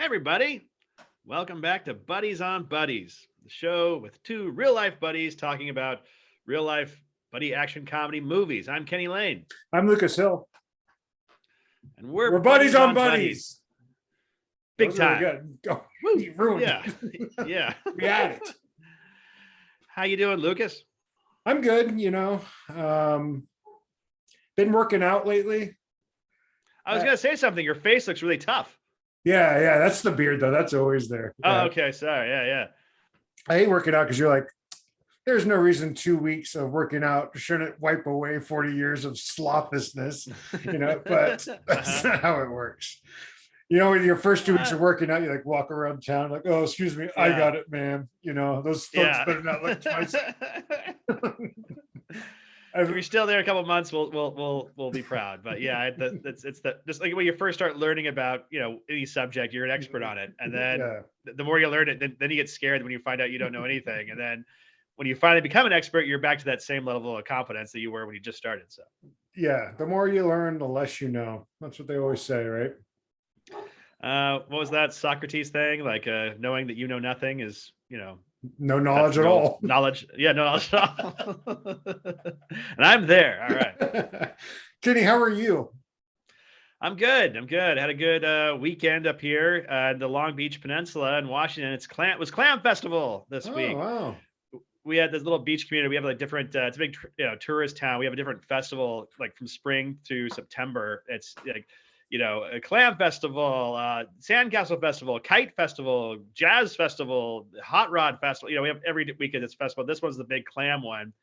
Hey, everybody. Welcome back to Buddies on Buddies, the show with two real life buddies talking about real life buddy action comedy movies. I'm Kenny Lane, I'm Lucas Hill. and we're We're buddies Buddies on on buddies. That Big was really time. good. Oh, Woo. you ruined Yeah. it. Yeah. We had it. How you doing, Lucas? I'm good, been working out lately. I was going to say something. Your face looks really tough. Yeah, that's the beard though. That's always there. Oh, Yeah. okay. Sorry. Yeah. I hate working out because you're like, there's no reason 2 weeks of working out shouldn't wipe away 40 years of slophlessness, but that's not how it works. In your first 2 weeks of working out, you like walk around town like, oh, excuse me, I got it, ma'am. Those folks better not look twice. If you're still there a couple months, we'll be proud. But yeah, it's just like when you first start learning about any subject, you're an expert on it, and then the more you learn it, then you get scared when you find out you don't know anything, and then when you finally become an expert, you're back to that same level of confidence that you were when you just started. So yeah, the more you learn, the less you know. That's what they always say, right? What was that Socrates thing? Like knowing that you know nothing is no knowledge at all. Knowledge, yeah, no knowledge at all. And I'm there. All right. Kenny, how are you? I'm good. Had a good weekend up here in the Long Beach Peninsula in Washington. It was Clam Festival this week. Wow. We had this little beach community. We have like different. It's a big tourist town. We have a different festival like from spring to September. It's like a clam festival, sandcastle festival, kite festival, jazz festival, hot rod festival. We have every week at this festival. This one's the big clam one.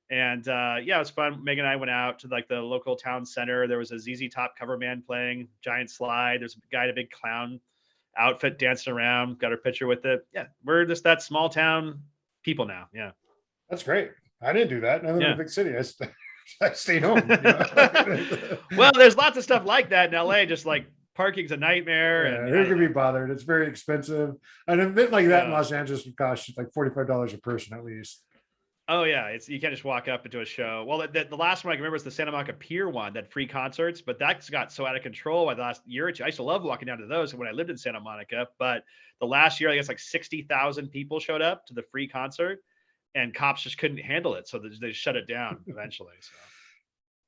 And it was fun. Megan and I went out to like the local town center. There was a ZZ Top cover band playing, giant slide. There's a guy in a big clown outfit dancing around, got her picture with it. Yeah, we're just that small town people now. Yeah. That's great. I didn't do that. I live in a big city. I stayed home. Well, there's lots of stuff like that in LA, just like parking's a nightmare. Yeah, and who can be bothered? It's very expensive. An event like that in Los Angeles would cost you like $45 a person at least. Oh yeah, you can't just walk up into a show. Well, the last one I can remember was the Santa Monica Pier one, that free concerts, but that's got so out of control by the last year or two. I used to love walking down to those when I lived in Santa Monica, but the last year I guess like 60,000 people showed up to the free concert, and cops just couldn't handle it, so they shut it down eventually. So.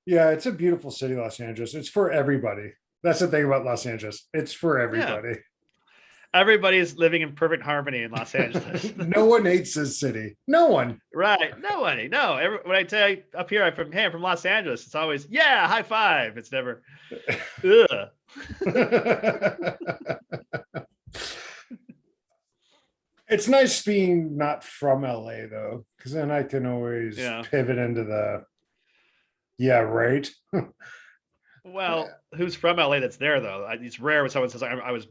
Yeah, it's a beautiful city, Los Angeles. It's for everybody. That's the thing about Los Angeles. It's for everybody. Yeah. Everybody's living in perfect harmony in Los Angeles. No one hates this city. No one. Right. Nobody. No. When I tell you up here, I'm from Los Angeles, it's always, yeah, high five. It's never, ugh. It's nice being not from LA though, because then I can always pivot into right. Well, who's from LA that's there though? It's rare when someone says I was,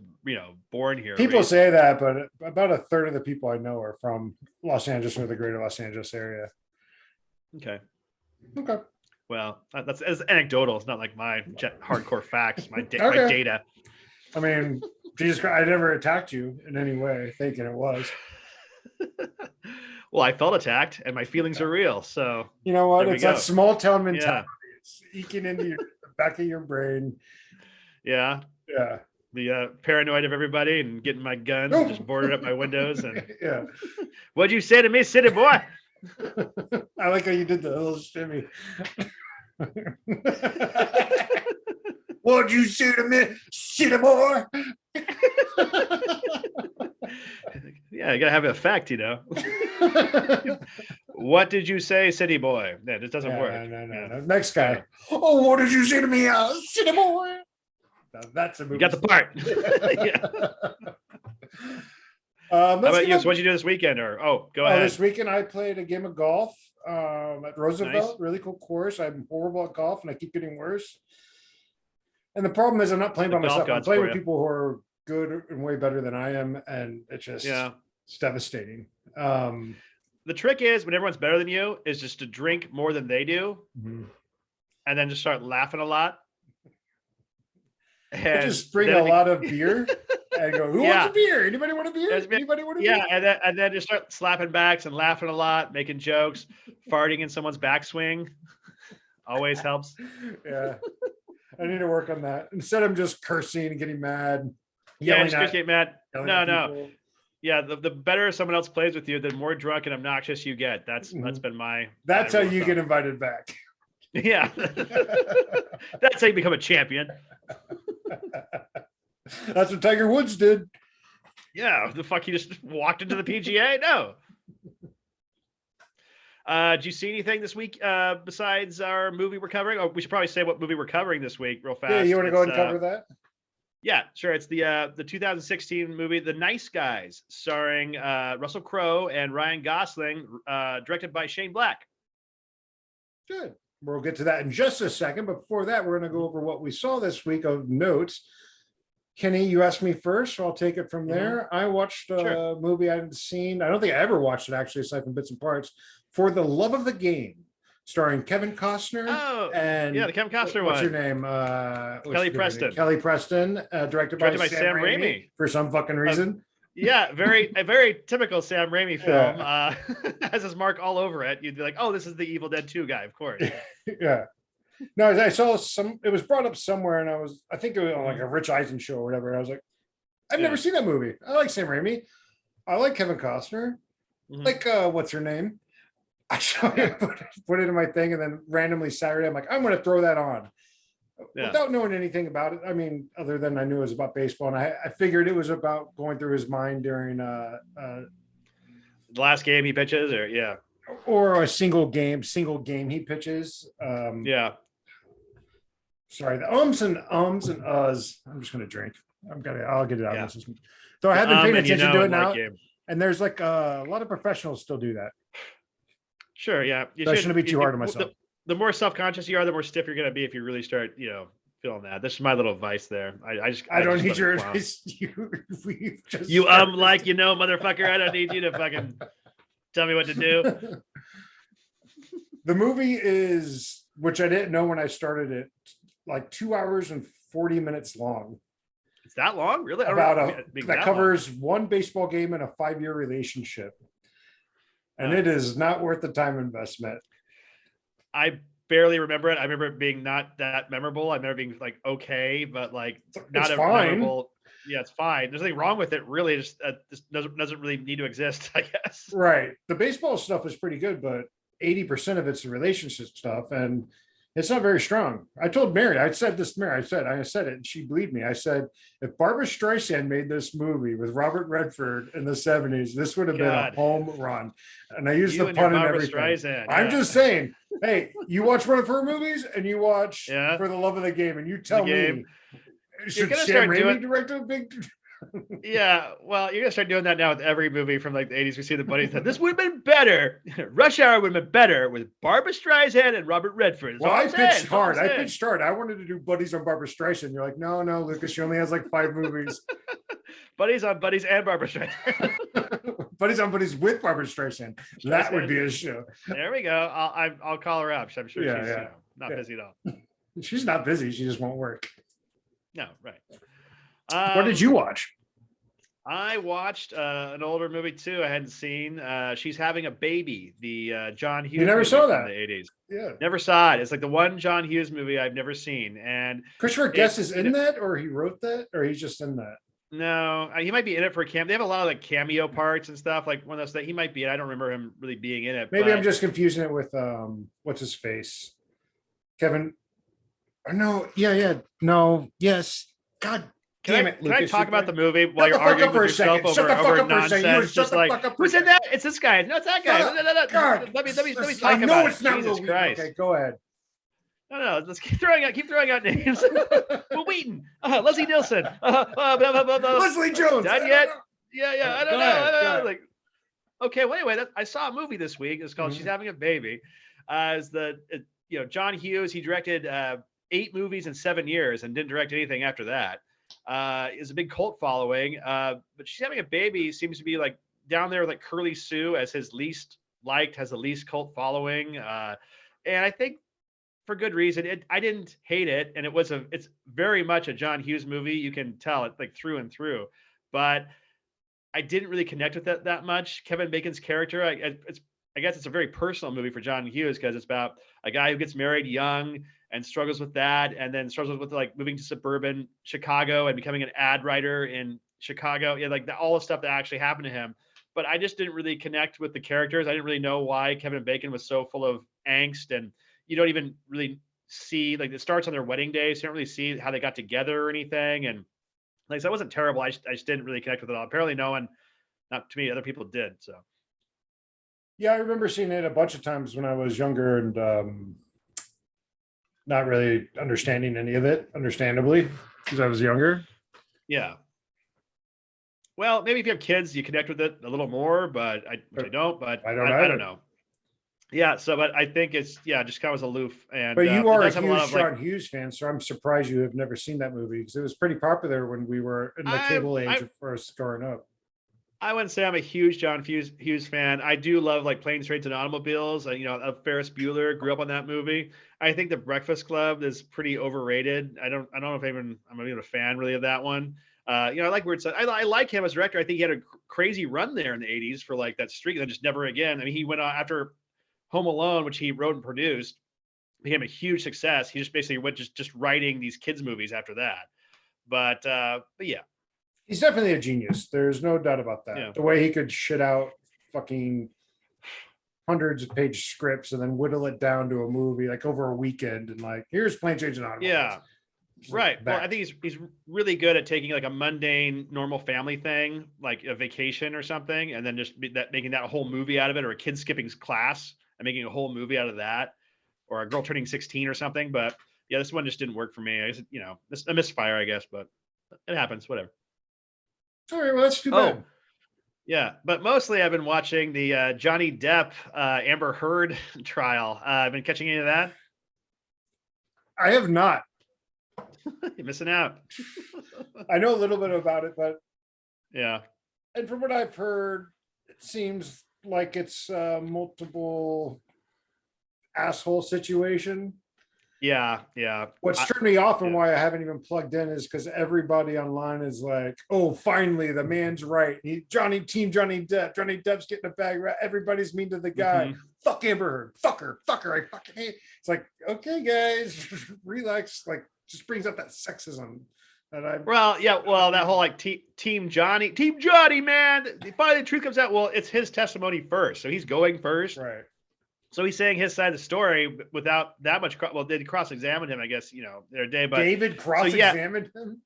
born here. People say that, but about a third of the people I know are from Los Angeles or the greater Los Angeles area. Okay. Well, that's as anecdotal. It's not like my hardcore facts, my data. I mean, Jesus Christ, I never attacked you in any way, thinking it was. Well, I felt attacked, and my feelings are real. So you know what? It's that small town mentality. Yeah. It's eking into the back of your brain. Yeah. Yeah. The paranoid of everybody and getting my guns and just boarded up my windows. And yeah. What'd you say to me, city boy? I like how you did the little shimmy. What'd you say to me, city boy? Yeah, you gotta have an effect, What did you say, city boy? Yeah, this doesn't work. No. Next guy. Oh, what did you say to me, city boy? Now, that's a movie. You got the part. How about you? So what'd you do this weekend? Go ahead. This weekend I played a game of golf at Roosevelt. Nice. Really cool course. I'm horrible at golf and I keep getting worse. And the problem is I'm not playing by myself. I'm playing with people who are good and way better than I am, and it's just it's devastating. The trick is when everyone's better than you is just to drink more than they do, and then just start laughing a lot. And just bring a lot of beer and go, who wants a beer? Anybody want a beer? Anybody want a beer? Yeah, and then just start slapping backs and laughing a lot, making jokes, farting in someone's backswing. Always helps. Yeah. I need to work on that. Instead, I'm just cursing and getting mad. Yeah, Yelling just at, get mad. yelling No, at no. people. Yeah, the better someone else plays with you, the more drunk and obnoxious you get. That's Mhm. been my That's how rule of you get thumb. invited back. Yeah. That's how you become a champion. That's what Tiger Woods did. Yeah, the fuck, he just walked into the PGA? No. Did you see anything this week besides our movie we're covering? Oh, we should probably say what movie we're covering this week real fast. Yeah, you want to go ahead and It's, cover that? Yeah, sure. It's the 2016 movie The Nice Guys, starring Russell Crowe and Ryan Gosling, directed by Shane Black. Good. We'll get to that in just a second. But before that, we're going to go over what we saw this week of notes. Kenny, you asked me first, so I'll take it from there. I watched a Sure. movie I hadn't seen. I don't think I ever watched it, actually, aside from bits and parts. For the Love of the Game, starring Kevin Costner. Oh, and yeah, the Kevin Costner what's one. her name? Kelly Preston. Kelly Preston, directed by Sam Raimi for some fucking reason. Yeah, a very typical Sam Raimi film. Has his mark all over it. You'd be like, oh, this is the Evil Dead 2 guy, of course. Yeah. No, I saw it was brought up somewhere, and I think it was on like a Rich Eisen show or whatever. And I was like, I've never seen that movie. I like Sam Raimi. I like Kevin Costner. Like, what's her name? I put it in my thing, and then randomly Saturday, I'm like, I'm going to throw that on. Without knowing anything about it. I mean, other than I knew it was about baseball, and I figured it was about going through his mind during the last game he pitches, or a single game he pitches. Sorry, the ums and uhs. I'm just gonna drink. I'll get it out. So I have been paying attention to it now, and there's like a lot of professionals still do that. Sure, yeah. I shouldn't be too hard on myself. The more self-conscious you are, the more stiff you're gonna be if you really start, feeling that. This is my little advice there. I don't need your advice. You like motherfucker. I don't need you to fucking tell me what to do. The movie is, which I didn't know when I started it, like 2 hours and 40 minutes long. It's that long, really? That covers one baseball game and a 5-year relationship, and it is not worth the time investment. I barely remember it. I remember it being not that memorable. I remember being like okay, but like not a memorable. Yeah, it's fine. There's nothing wrong with it, really. Just doesn't really need to exist, I guess. Right. The baseball stuff is pretty good, but 80% of it's the relationship stuff, and it's not very strong. I told Mary, I said it, and she believed me. I said, if Barbara Streisand made this movie with Robert Redford in the 70s, this would have been a home run. And I used the pun and everything. Streisand, I'm just saying, hey, you watch one of her movies and you watch For the Love of the Game, and you tell me, should Sam Raimi direct a big... Yeah, well, you're gonna start doing that now with every movie from like the 80s. We see the buddies that this would have been better. Rush Hour would have been better with Barbara Streisand and Robert Redford. Well, I pitched hard. I wanted to do buddies on Barbara Streisand. You're like, no, Lucas, she only has like 5 movies. Buddies on buddies and Barbara Streisand. Buddies on buddies with Barbara Streisand. That would be a show. There we go. I'll call her up. I'm sure she's not busy at all. She's not busy. She just won't work. No, right. What did you watch? I watched an older movie too. I hadn't seen. She's Having a Baby, the John Hughes. You never saw that in the 80s. Yeah, never saw it. It's like the one John Hughes movie I've never seen. And Christopher Guest is in that, or he wrote that, or he's just in that. No, he might be in it for a cameo. They have a lot of like cameo parts and stuff. Like one of those that he might be. I don't remember him really being in it. Maybe I'm just confusing it with what's his face, Kevin. Or no, no, yes. God. Damn it, can I talk about the movie while you're arguing with yourself over nonsense? Just like, who's in that? It's this guy. No, it's that guy. God, let me talk about it. Jesus Christ. Okay, go ahead. No, let's keep throwing out names. Will Wheaton, Leslie Nielsen, Leslie Jones. Done yet? Yeah. I don't know. Like, okay. Well, anyway, I saw a movie this week. It's called She's Having a Baby. John Hughes. He directed 8 movies in 7 years and didn't direct anything after that. Is a big cult following, but She's Having a Baby seems to be like down there with like Curly Sue as his least liked, has the least cult following, and I think for good reason. I didn't hate it, and it's very much a John Hughes movie. You can tell it like through and through, but I didn't really connect with it that much. Kevin Bacon's character, I guess it's a very personal movie for John Hughes because it's about a guy who gets married young and struggles with that, and then struggles with like moving to suburban Chicago and becoming an ad writer in Chicago. Yeah, like all the stuff that actually happened to him. But I just didn't really connect with the characters. I didn't really know why Kevin Bacon was so full of angst, and you don't even really see, like, it starts on their wedding day, so you don't really see how they got together or anything. And like, so that wasn't terrible. I just didn't really connect with it all. Apparently, no one, not to me, other people did. So Yeah, I remember seeing it a bunch of times when I was younger and not really understanding any of it, understandably, because I was younger. yeah. Well, maybe if you have kids, you connect with it a little more, but I don't. But I don't I don't either. know. Yeah. So, but I think it's, yeah, just kind of was aloof, and But you it are a does have a lot huge of like, John Hughes fan, so I'm surprised you have never seen that movie because it was pretty popular when we were in the I cable age I of first growing up. I wouldn't say I'm a huge John Hughes fan. I do love like Planes, Trains, and Automobiles. Ferris Bueller, grew up on that movie. I think The Breakfast Club is pretty overrated. I don't know if I'm even a fan really of that one. I like Weird Science. I like him as director. I think he had a crazy run there in the '80s for like that streak, and then just never again. I mean, he went on after Home Alone, which he wrote and produced, became a huge success. He just basically went just writing these kids movies after that. But yeah, He's definitely a genius. There's no doubt about yeah, that. The way he could shit out fucking hundreds of page scripts and then whittle it down to a movie like over a weekend and like here's Plane, Trains, and Automobiles. yeah. Right. Well, I think he's really good at taking like a mundane, normal family thing, like a vacation or something, and then just making that a whole movie out of it, or a kid skipping class and making a whole movie out of that, or a girl turning 16 or something. But yeah, this one just didn't work for me. I just, a misfire, I guess, but it happens. Whatever. All right, well, that's too Oh, bad. yeah. But mostly I've been watching the Johnny Depp, Amber Heard trial. I've been catching any of that. I have not. You're missing out. I know a little bit about it, but Yeah. and from what I've heard, it seems like it's a multiple asshole situation. Yeah. Yeah. What's turned me off and yeah. why I haven't even plugged in is because everybody online is like, "Oh, finally, the man's right. Team Johnny Depp. Johnny Depp's getting a bag. Right? Everybody's mean to the guy. Mhm. Fuck Amber Heard. Fuck her. I fucking hate." It's like, okay, guys, relax. Like, just brings up that sexism that I. Well, yeah, that whole like Team Johnny, man. Finally, the truth comes out. Well, it's his testimony first, so he's going first. Right. So he's saying his side of the story without that much. They cross-examined him, I guess, their day. But David cross-examined him.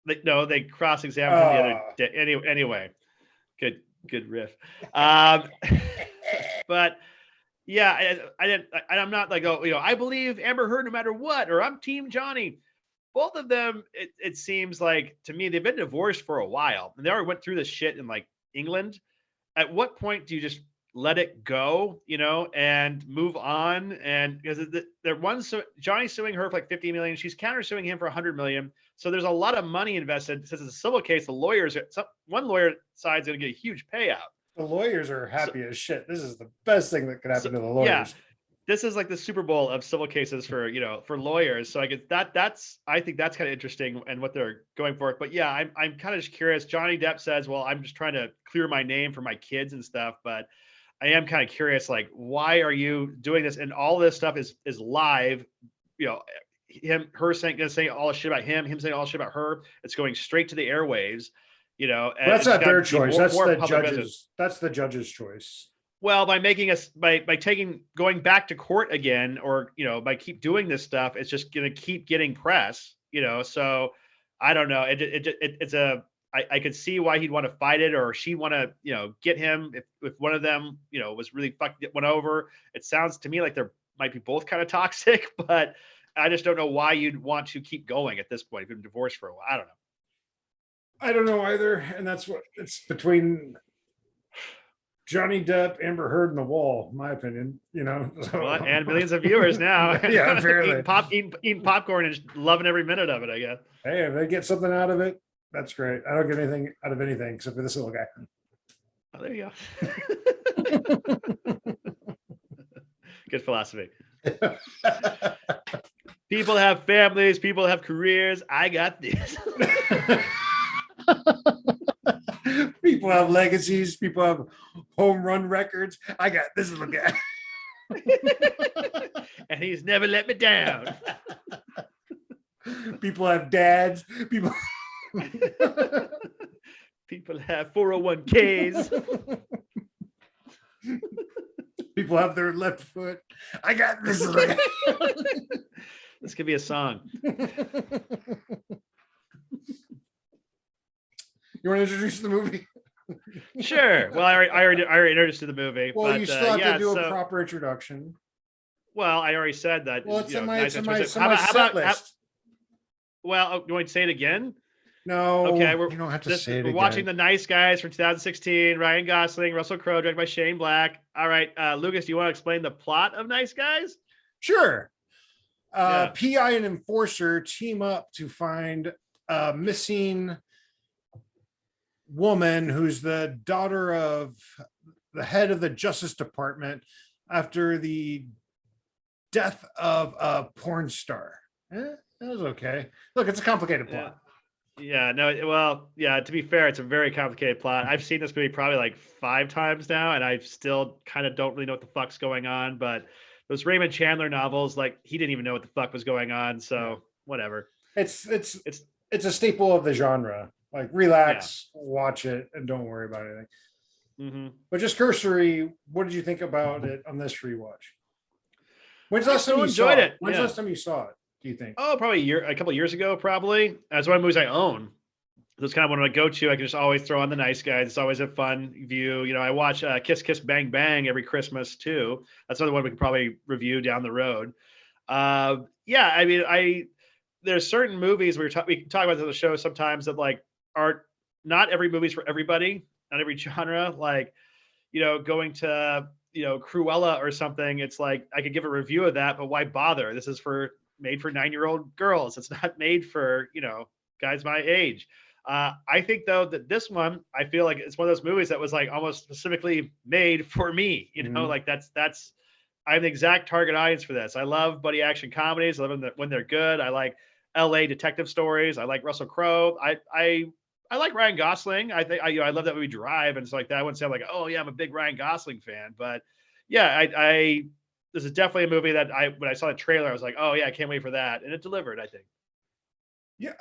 They cross-examined him the other day. Anyway, good riff. But yeah, I'm not like, I believe Amber Heard no matter what, or I'm Team Johnny. Both of them, it seems like to me, they've been divorced for a while, and they already went through this shit in like England. At what point do you just let it go, and move on? And because Johnny's suing her for like 50 million, she's countersuing him for 100 million. So there's a lot of money invested. Since it's a civil case, one lawyer side's going to get a huge payout. The lawyers are happy as shit. This is the best thing that could happen to the lawyers. Yeah, this is like the Super Bowl of civil cases for lawyers. So I think that's kind of interesting and what they're going for. But yeah, I'm kind of just curious. Johnny Depp says, well, I'm just trying to clear my name for my kids and stuff. But I am kind of curious, like, why are you doing this? And all this stuff is live, her saying all the shit about him saying all the shit about her. It's going straight to the airwaves, and that's not their choice. That's the judges. Business. That's the judge's choice. Well, by making us by going back to court again, or by keep doing this stuff, it's just going to keep getting press. So I don't know. I could see why he'd want to fight it, or she'd want to, get him if one of them, was really fucked one over. It sounds to me like they're might be both kind of toxic, but I just don't know why you'd want to keep going at this point. If you've been divorced for a while, I don't know. I don't know either, and that's what it's between Johnny Depp, Amber Heard, and The Wall, in my opinion. So. Well, and millions of viewers now. Yeah, apparently eating popcorn and just loving every minute of it, I guess. Hey, if they get something out of it, that's great. I don't get anything out of anything except for this little guy. Oh, there you go. Good philosophy. People have families, people have careers. I got this. People have legacies, people have home run records. I got this little guy. And he's never let me down. People have dads. People. People have 401ks. People have their left foot. I got this. This could be a song. You want to introduce the movie? Sure. Well, I already introduced the movie. Well, but, you still have yeah, to do so, a proper introduction. Well, I already said that. Well, it's you in know, my, nice it's in my, introduction. it's in my How set about, list. well, you want to say it again? No, Okay, you don't have to say it we're again. watching The Nice Guys from 2016. Ryan Gosling, Russell Crowe, directed by Shane Black. All right, Lucas, do you want to explain the plot of Nice Guys? Sure. Yeah. PI and enforcer team up to find a missing woman who's the daughter of the head of the Justice Department after the death of a porn star. That was okay. Look, it's a complicated plot. Yeah, no, well, yeah, to be fair, it's a very complicated plot. I've seen this movie probably like 5 times now, and I still kind of don't really know what the fuck's going on. But those Raymond Chandler novels, like, he didn't even know what the fuck was going on. So whatever. It's a staple of the genre. Like, relax, watch it, and don't worry about anything. Mm-hmm. But just cursory, what did you think about it on this rewatch? When's the I last time still you saw enjoyed it? it, When's the yeah. last time you saw it? Do you think? Oh, probably a couple of years ago, probably. That's one of the movies I own. That's kind of one of my go-to. I can just always throw on The Nice Guys. It's always a fun view. You know, I watch Kiss Kiss Bang Bang every Christmas too. That's another one we could probably review down the road. Yeah, I mean, there's certain movies we talk about on the show sometimes that like are not every movie's for everybody, not every genre. Like, you know, going to Cruella or something. It's like I could give a review of that, but why bother? This is made for 9-year-old girls. It's not made for guys my age. I think though that this one, I feel like it's one of those movies that was like almost specifically made for me. Like that's I'm the exact target audience for this. I love buddy action comedies. I love them when they're good. I like L.A. detective stories. I like Russell Crowe. I like Ryan Gosling. I think I love that movie Drive and stuff like that. I wouldn't say like, oh yeah, I'm a big Ryan Gosling fan, but yeah, this is definitely a movie that when I saw the trailer, I was like, oh yeah, I can't wait for that, and it delivered, I think. Yeah,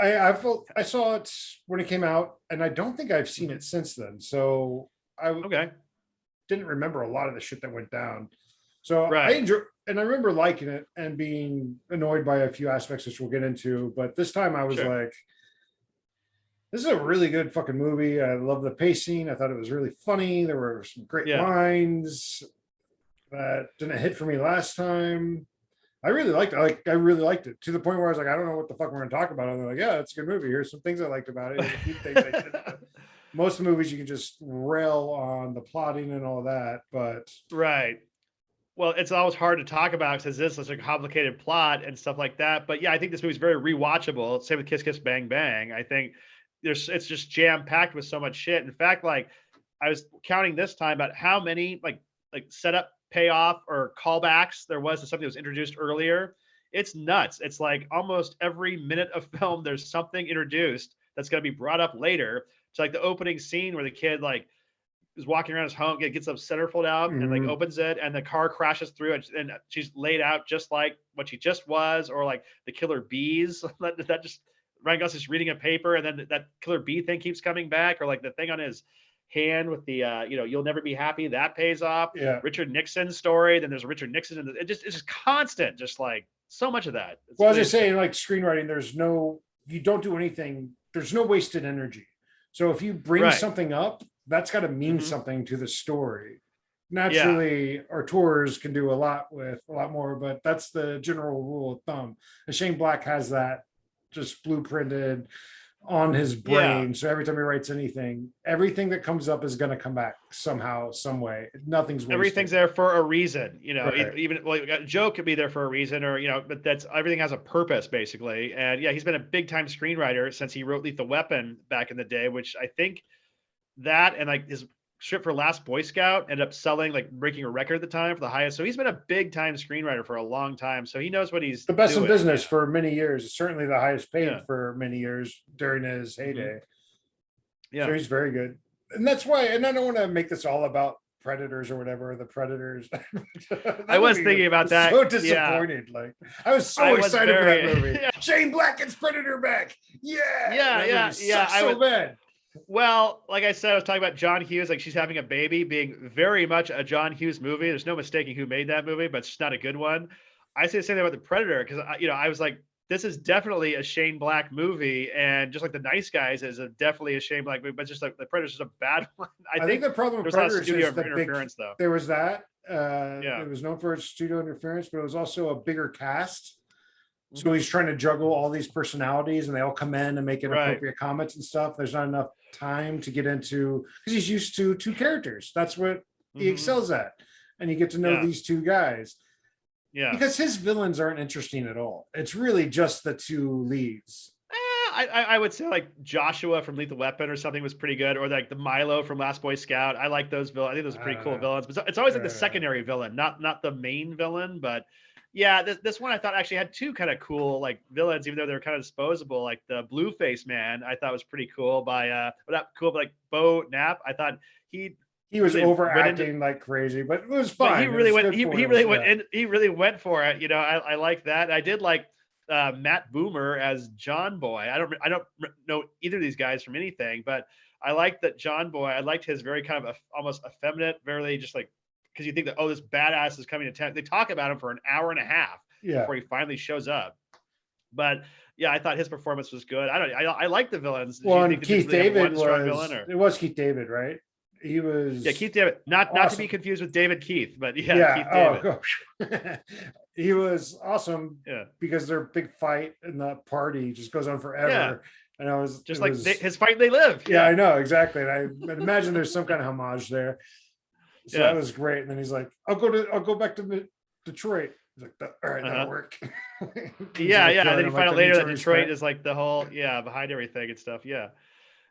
I saw it when it came out, and I don't think I've seen it since then. So I didn't remember a lot of the shit that went down. So I enjoy, and I remember liking it and being annoyed by a few aspects, which we'll get into. But this time I was like, this is a really good fucking movie. I love the pacing. I thought it was really funny. There were some great lines that didn't hit for me last time. I really liked it. I really liked it to the point where I was like, I don't know what the fuck we're going to talk about. And they're like, yeah, it's a good movie. Here's some things I liked about it. Here's a few things I didn't. Most movies you can just rail on the plotting and all that, but well, it's always hard to talk about because this is such a complicated plot and stuff like that. But yeah, I think this movie's very rewatchable. Same with Kiss Kiss Bang Bang. I think it's just jam packed with so much shit. In fact, like I was counting this time about how many like setup, payoff, or callbacks there was to something that was introduced earlier. It's nuts. It's like almost every minute of film there's something introduced that's going to be brought up later. It's like the opening scene where the kid like is walking around his home, gets a centerfold out and like opens it, and the car crashes through it, and she's laid out just like what she just was, or like the killer bees that just Ryan Gosling's reading a paper, and then that killer bee thing keeps coming back, or like the thing on his hand with the you'll never be happy, that pays off. Richard Nixon story, then there's a Richard Nixon, and it's just constant, just like so much of that. Well, as I say, like screenwriting, you don't do anything, there's no wasted energy. So if you bring something up, that's got to mean something to the story. Naturally, our tours can do a lot more, but that's the general rule of thumb. And Shane Black has that just blueprinted on his brain. So every time he writes anything, everything that comes up is going to come back somehow, some way. Nothing's wasted. Everything's there for a reason, even a joke could be there for a reason, or but that's everything has a purpose basically. And yeah, he's been a big time screenwriter since he wrote Lethal Weapon back in the day, which I think that and like his script for Last Boy Scout ended up selling, like breaking a record at the time for the highest. So he's been a big time screenwriter for a long time. So he knows what he's the best in business for many years. Certainly the highest paid for many years during his heyday. So he's very good. And that's why, and I don't want to make this all about Predators or whatever, the Predators. I was thinking about that. So Yeah. disappointed. Like I was so I was excited for that very- movie. Shane Black gets Predator back. Yeah. Yeah, That yeah, movie yeah, sucks I so was- bad. Well, like I said, I was talking about John Hughes, like she's having a baby, being very much a John Hughes movie. There's no mistaking who made that movie, but it's just not a good one. I say the same thing about The Predator because I was like, this is definitely a Shane Black movie, and just like The Nice Guys is definitely a Shane Black movie, but just like The Predator's just a bad one. I think the problem with there's a lot of Predators studio is the big, interference, though. there was that. Yeah. It was known for its studio interference, but it was also a bigger cast. So Mhm. he's trying to juggle all these personalities, and they all come in and make inappropriate comments and stuff. There's not enough time to get into because he's used to two characters. That's what he Mhm. excels at, and you get to know Yeah. these two guys Yeah. because his villains aren't interesting at all. It's really just the two leads. I would say like Joshua from Lethal Weapon or something was pretty good, or like the Milo from Last Boy Scout. I like those villains. I think those are pretty cool villains, but it's always like the secondary villain, not the main villain. But yeah, this one I thought actually had two kind of cool like villains, even though they're kind of disposable. Like the Blueface Man, I thought was pretty cool by not cool, but like Bo Knapp. I thought he was really went overacting like crazy, but it was fine. But he really went. He really went. Yeah. He really went for it. I like that. I did like Matt Boomer as John Boy. I don't know either of these guys from anything, but I liked that John Boy. I liked his very kind of almost effeminate, very just like because you think that this badass is coming to town. They talk about him for an hour and a half before he finally shows up. But yeah, I thought his performance was good. I like the villains. Well, and Keith David it was Keith David, right? He was Keith David, not to be confused with David Keith, but Keith David. He was awesome. Yeah, because their big fight in the party just goes on forever. Yeah. And I was just his fight they live. Yeah, I know exactly. And I imagine there's some kind of homage there. So that was great. And then he's like, I'll go back to Detroit. He's like, all right, that'll work. yeah. And then you find out later that Detroit is like the whole behind everything and stuff. Yeah.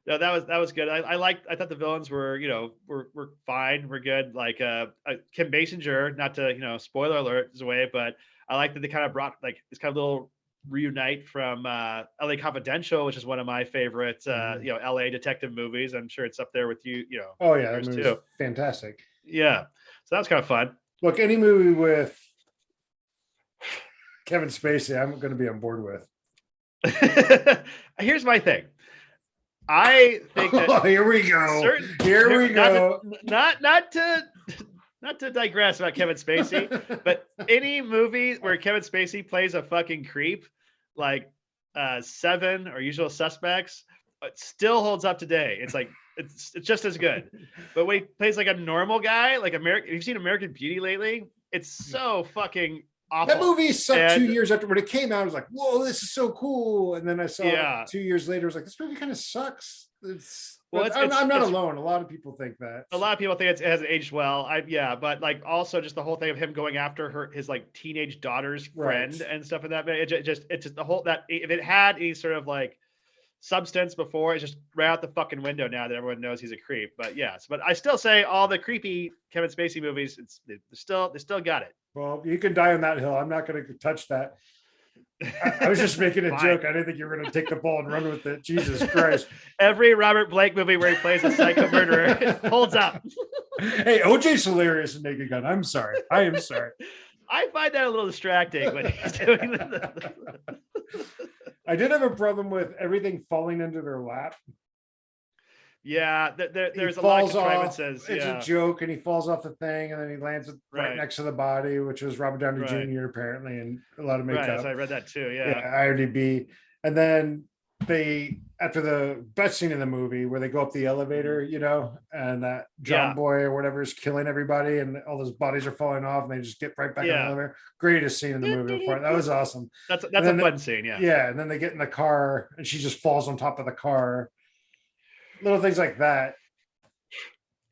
No, that was good. I thought the villains were were fine, were good. Like Kim Basinger, not to spoiler alert is away, but I like that they kind of brought like this kind of little reunite from LA Confidential, which is one of my favorite LA detective movies. I'm sure it's up there with you. Oh yeah, that movie's too fantastic. Yeah, so that was kind of fun. Look, any movie with Kevin Spacey, I'm going to be on board with. Here's my thing. I think that here we go. Here we go. Not to digress about Kevin Spacey, but any movie where Kevin Spacey plays a fucking creep, like Seven or Usual Suspects, it still holds up today. It's like it's just as good. But when he plays like a normal guy, like American, you've seen American Beauty lately, it's so fucking awful. That movie sucked 2 years after when it came out. I was like, whoa, this is so cool. And then I saw it 2 years later. I was like, this movie kind of sucks. I'm not alone. A lot of people think that. A lot of people think it hasn't aged well. But like also just the whole thing of him going after his like teenage daughter's friend and stuff in that. It's just the whole that if it had any sort of like substance before, it's just right out the fucking window now that everyone knows he's a creep. But yes, but I still say all the creepy Kevin Spacey movies, they still got it. Well, you can die on that hill. I'm not going to touch that. I was just making a joke. I didn't think you were going to take the ball and run with it. Jesus Christ. Every Robert Blake movie where he plays a psycho murderer holds up. Hey, OJ's hilarious in Naked Gun. I'm sorry. I am sorry. I find that a little distracting when he's doing that. I did have a problem with everything falling into their lap. Yeah, there's a lot of contrivances. It's a joke, and he falls off the thing, and then he lands right next to the body, which was Robert Downey Jr. apparently, and a lot of makeup. Right, so I read that too. Yeah, IMDb. And then after the best scene in the movie where they go up the elevator, and that John Boy or whatever is killing everybody, and all those bodies are falling off, and they just get right back in the elevator. Greatest scene in the movie. That was awesome. That's a fun scene. Yeah. Yeah, and then they get in the car, and she just falls on top of the car. Little things like that.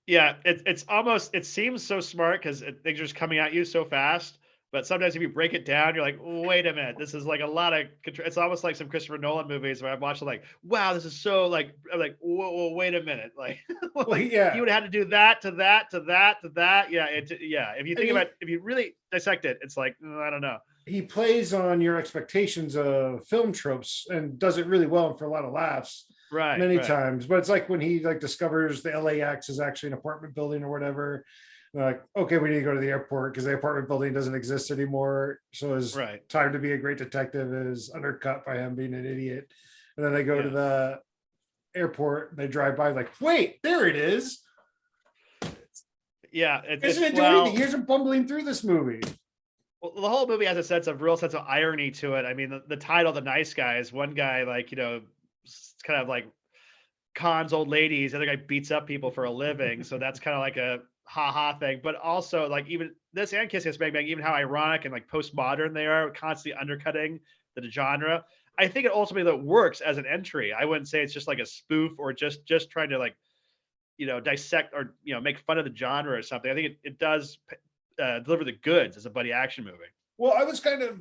Yeah, it's almost, it seems so smart because things are just coming at you so fast. But sometimes if you break it down, you're like, wait a minute, this is like a lot of. It's almost like some Christopher Nolan movies where I've watched it, like, wow, this is so like, I'm like, whoa, wait a minute, like, you would have had to do that to that to that to that. Yeah, If you think about, if you really dissect it, it's like, I don't know. He plays on your expectations of film tropes and does it really well for a lot of laughs. Many times, but it's like when he like discovers the LAX is actually an apartment building or whatever, They're like, okay, we need to go to the airport because the apartment building doesn't exist anymore. So his Right. time to be a great detective is undercut by him being an idiot. And then they go to Yeah. the airport and they drive by like, wait, there it is. Yeah. Isn't it do anything? Here's him bumbling through this movie. Well, the whole movie has a real sense of irony to it. I mean, the title, "The Nice Guys," one guy like kind of like cons old ladies, the other guy beats up people for a living, so that's kind of like a ha ha thing. But also like even this and Kiss Kiss Bang Bang, even how ironic and like postmodern they are, constantly undercutting the genre. I think it ultimately works as an entry. I wouldn't say it's just like a spoof or just trying to like dissect or make fun of the genre or something. I think it does deliver the goods as a buddy action movie. Well, I was kind of,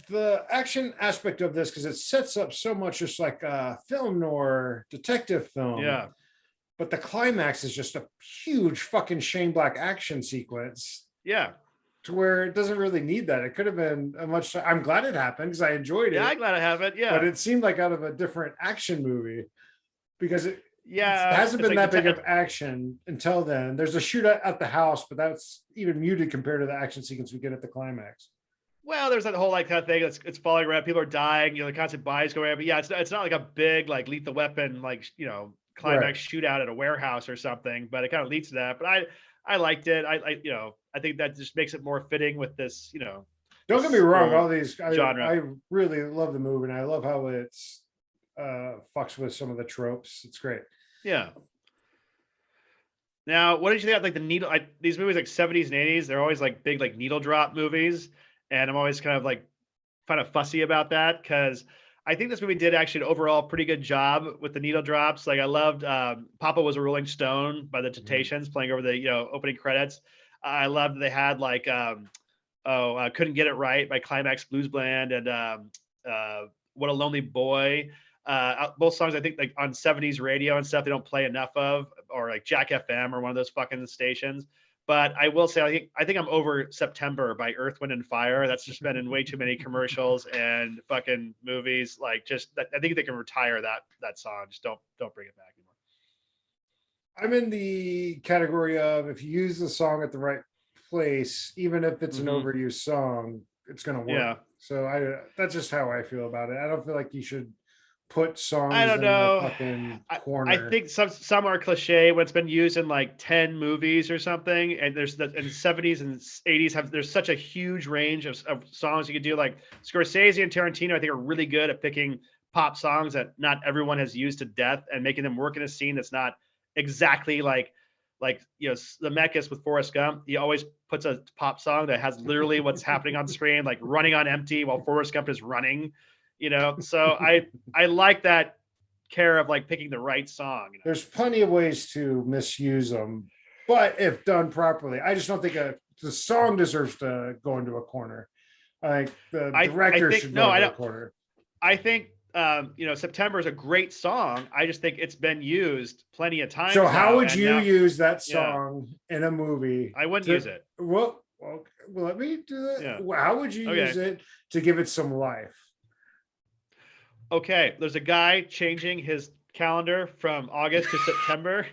the action aspect of this, because it sets up so much just like a film noir detective film. Yeah. But the climax is just a huge fucking Shane Black action sequence. Yeah. To where it doesn't really need that. It could have been a much, I'm glad it happened because I enjoyed it. Yeah, I'm glad I have it. Yeah. But it seemed like out of a different action movie because it Yeah, hasn't been like that big of action until then. There's a shootout at the house, but that's even muted compared to the action sequence we get at the climax. Well, there's that whole like kind of thing. It's falling around. People are dying. The constant buys going around. But yeah, it's not like a big like Lethal Weapon like climax shootout at a warehouse or something. But it kind of leads to that. But I liked it. I think that just makes it more fitting with this. Don't get me wrong. All these genre. I really love the movie, and I love how it's fucks with some of the tropes. It's great. Yeah. Now, what did you think of like the needle? These movies like 70s and 80s, they're always like big like needle drop movies, and I'm always kind of fussy about that because I think this movie did actually an overall pretty good job with the needle drops. Like I loved Papa Was a Rolling Stone by the Temptations playing over the opening credits. I loved they had like Couldn't Get It Right by Climax Blues Band and What a Lonely Boy. Both songs I think like on 70s radio and stuff they don't play enough of, or like Jack FM or one of those fucking stations. But I will say I think I'm over September by Earth, Wind and Fire. That's just been in way too many commercials and fucking movies. Like I think they can retire that song. Just don't bring it back anymore. I'm in the category of if you use the song at the right place, even if it's an overused song, it's gonna work. Yeah. So that's just how I feel about it. I don't feel like you should put songs in the fucking corner. I think some are cliche when it's been used in like 10 movies or something. And there's in the 70s and 80s there's such a huge range of songs you could do. Like Scorsese and Tarantino, I think are really good at picking pop songs that not everyone has used to death and making them work in a scene that's not exactly like Zemeckis with Forrest Gump. He always puts a pop song that has literally what's happening on screen, like running on empty while Forrest Gump is running. So I like that care of like picking the right song. There's plenty of ways to misuse them, but if done properly, I just don't think the song deserves to go into a corner. Like the director should go into a corner. I think September is a great song. I just think it's been used plenty of times. So how would you use that song in a movie? I wouldn't use it. Well, let me do it. Yeah. How would you use it to give it some life? Okay, there's a guy changing his calendar from August to September,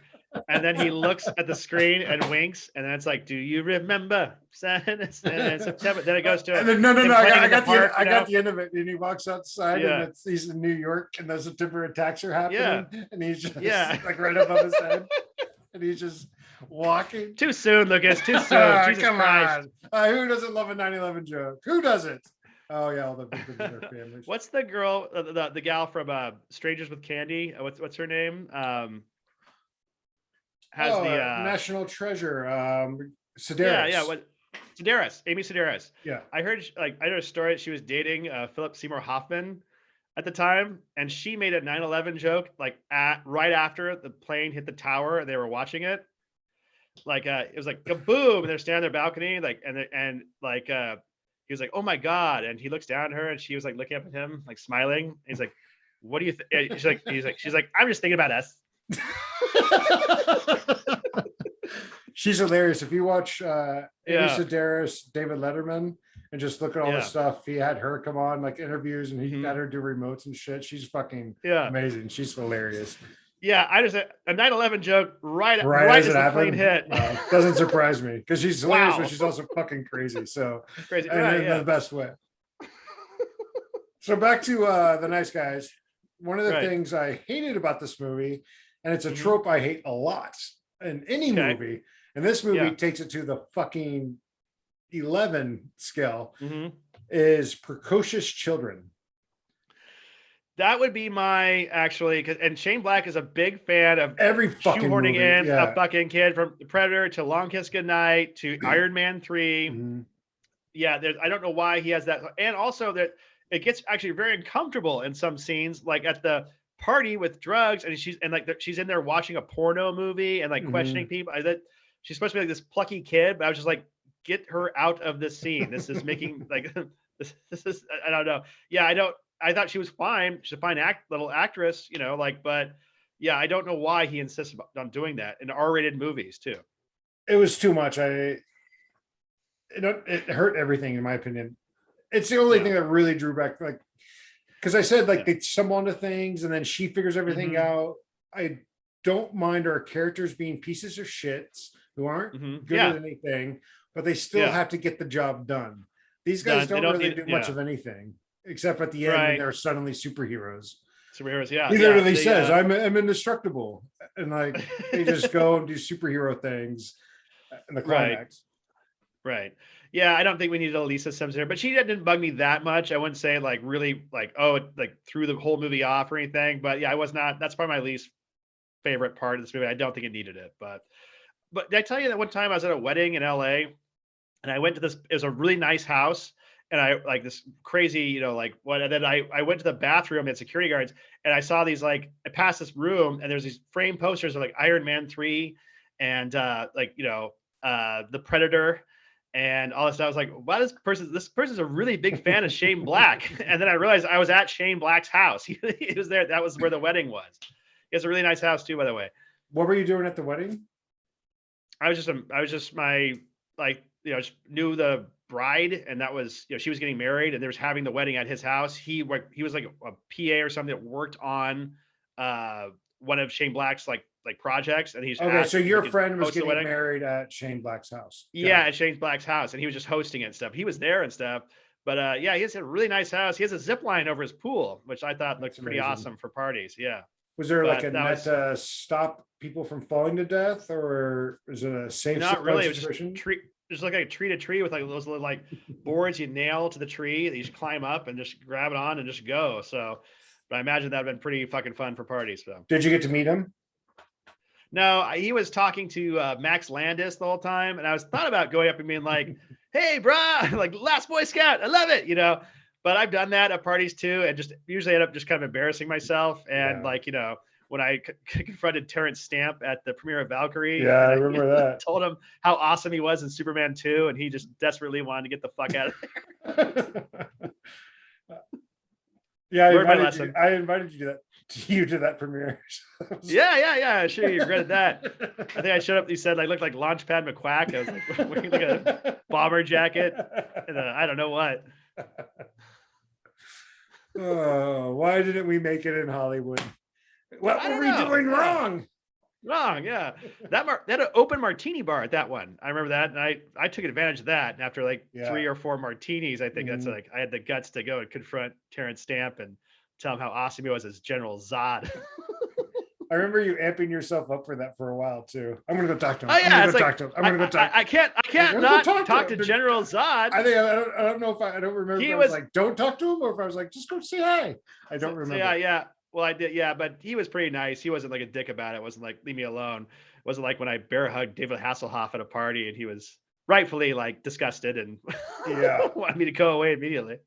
and then he looks at the screen and winks, and then it's like, "Do you remember?" And September. Then it goes to no. I got the end of it, and he walks outside, and he's in New York, and the September attacks are happening, and he's just like right above his head, and he's just walking. Too soon, Lucas. Too soon. Jesus Come Christ. on. Who doesn't love a 9/11 joke? Who doesn't? Oh yeah, all the victims and their families. What's the girl, the gal from Strangers with Candy? What's her name? Has the National Treasure, Sedaris. Yeah. Sedaris, Amy Sedaris. Yeah. I heard a story. She was dating Philip Seymour Hoffman at the time, and she made a 9/11 joke like right after the plane hit the tower. They were watching it. Like it was like kaboom, and they're standing on their balcony, like and he was like, "Oh my God!" And he looks down at her, and she was like looking up at him, like smiling. And he's like, "What do you think?" She's like, "I'm just thinking about us." She's hilarious. If you watch Amy Sedaris, David Letterman, and just look at all the stuff, he had her come on like interviews, and he got her do remotes and shit. She's fucking amazing. She's hilarious. Yeah, I just a 9/11 joke right Right as as it the plane happened. hit. Doesn't surprise me because she's hilarious, but Wow. she's also fucking crazy. So, Crazy. and Right, in the yeah. best way. So back to the nice guys. One of the Right. things I hated about this movie, and it's a Hmm. trope I hate a lot in any Okay. movie, and this movie Yeah. takes it to the fucking 11 scale, Hmm. is precocious children. That would be my actually, and Shane Black is a big fan of Every fucking shoehorning movie. in a Yeah. fucking kid from The Predator to Long Kiss Goodnight to Iron Man 3. Mhm. Yeah, I don't know why he has that. And also that it gets actually very uncomfortable in some scenes, like at the party with drugs, and she's in there watching a porno movie and like questioning Mhm. people. That she's supposed to be like this plucky kid, but I was just like, get her out of this scene. This is making like this is I don't know. Yeah, I thought she was fine. She's a fine little actress, like, but yeah, I don't know why he insists on doing that in R-rated movies too. It was too much. It hurt everything in my opinion. It's the only Yeah. thing that really drew back, like, because I said like Yeah. they stumble into things and then she figures everything Mhm. out. I don't mind our characters being pieces of shits who aren't Mhm. good at Yeah. anything, but they still Yeah. have to get the job done. These guys Done. They don't don't really need. do much Yeah. of anything except at the end when Right. they're suddenly superheroes. Superheroes. Yeah. He Yeah. literally says, I'm indestructible. And like they just go and do superhero things in the Right. climax. Right. Yeah, I don't think we needed a Lisa Simpson here, but she didn't bug me that much. I wouldn't say like really like, oh, it like threw the whole movie off or anything. But yeah, I was not. That's probably my least favorite part of this movie. I don't think it needed it. But did I tell you that one time I was at a wedding in LA and I went to this, it was a really nice house. And I like this crazy, like what, and then I went to the bathroom and security guards and I saw these, like, I passed this room and there's these frame posters of like Iron Man 3 and The Predator and all this stuff. I was like, wow, this person's a really big fan of Shane Black. And then I realized I was at Shane Black's house. He was there. That was where the wedding was. He has a really nice house too, by the way. What were you doing at the wedding? I was just my, like, just knew the bride, and that was, she was getting married and they was having the wedding at his house. He was like a PA or something that worked on one of Shane Black's like projects, and he's Okay, asked so if he your could friend was host the getting wedding. married at Shane Black's house. Got Yeah, it. at Shane Black's house, and he was just hosting it and stuff. He was there and stuff. But yeah, he has a really nice house. He has a zip line over his pool, which I thought looked That's pretty amazing. awesome for parties. Yeah. Was there like But a that net was to stop people from falling to death, or is it a safe not really. It was just situation? tree. Just like a tree to tree with like those little like boards you nail to the tree that you just climb up and just grab it on and just go. So, but I imagine that'd been pretty fucking fun for parties. So. Did you get to meet him? No, he was talking to Max Landis the whole time, and I was thought about going up and being like, "Hey, brah, like last Boy Scout, I love it," But I've done that at parties too, and just usually end up just kind of embarrassing myself. And Yeah. like, when I confronted Terrence Stamp at the premiere of Valkyrie, Yeah, I and remember that. told him how awesome he was in Superman 2, and he just desperately wanted to get the fuck out of there. Yeah, Learned my lesson. I invited you to that premiere. Yeah. Sure, you regretted that. I think I showed up. He said I looked like Launchpad McQuack. I was like wearing like a bomber jacket and I don't know what. Oh, why didn't we make it in Hollywood? What I were don't we know. doing Yeah. wrong? Wrong, yeah. They had an open martini bar at that one. I remember that, and I took advantage of that. And after like 3 or 4 martinis, I think that's Mhm. like I had the guts to go and confront Terrence Stamp and tell him how awesome he was as General Zod. I remember you amping yourself up for that for a while too. I'm gonna go talk to him. Oh yeah, I'm it's gonna like go talk to him. I'm gonna go talk. I can't gonna go not talk talk to to him. General Zod. I think I don't know if I don't remember. He if I was was- like, don't talk to him, or if I was like, just go say hi. I don't remember. Yeah. Well, I did, yeah, but he was pretty nice. He wasn't like a dick about it. It wasn't like leave me alone. It wasn't like when I bear hugged David Hasselhoff at a party and he was rightfully like disgusted and Yeah. wanted me to go away immediately.